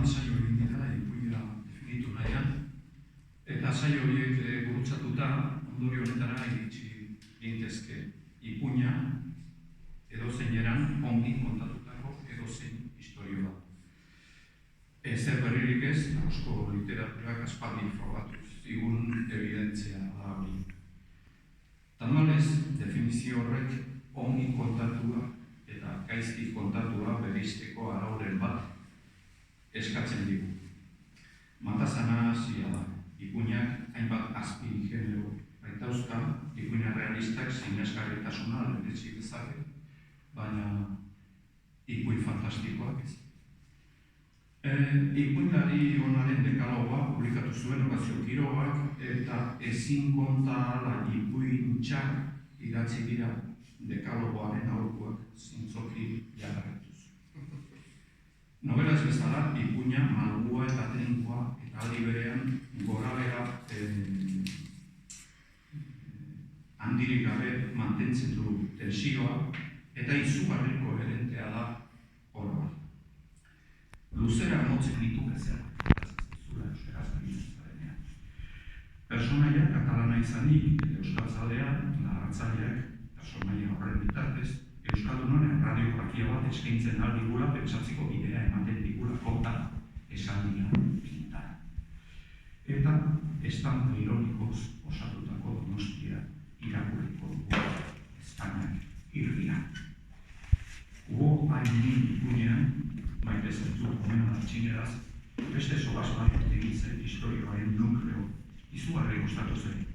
hainbat saio egin dira ipuina definitu nahian, eta saio horiek gurutzatuta ondorio honetara iritsi gintezke ipuina edozein eran ongi kontatutako edozein historioa. Ezer berririk ez, eusko literaturak aspaldi frogatu zigun evidentzia da hori. Tamalez, definizio horrek ongi kontatua eta gaizki kontatua beristeko arauren bat eskatzen digu. Matazana hasia da, ipuinak hainbat azpi genero baitauzka, ipuina realistak sinesgarritasuna lehenetsi dezake, baina ipuin fantastikoak ez. Ipuinari onaren dekalogoa publikatu zuen Horazio Quirogak eta ezin konta ala ipuintxak idatzi dira dekalogoaren aholkuak zintzoki jarraituz. Novelaz bezala, ipuina malgua eta trinkoa eta aldi berean gorabehera handirik gabe mantentzen du tensioa eta izugarri koherentea da oro bat. Luzera motzen ditu bezala, zura euskaraz zarenean. Personaia katalana izanik, euskaltzalea, narratzaileak, personaia horren bitartez, euskaldunoren radiograkia bat eskaintzen aldigula pentsatzeko bidea ematen digula konta esaldia pinta. Eta estampa ironikoz osatutako Donostia irakurriko dugu Espainiak irria. Hugo hainin ipuinean, maite zentzu komena txineraz, beste solas bat egin zen historioaren nukleo izugarri gustatu zen.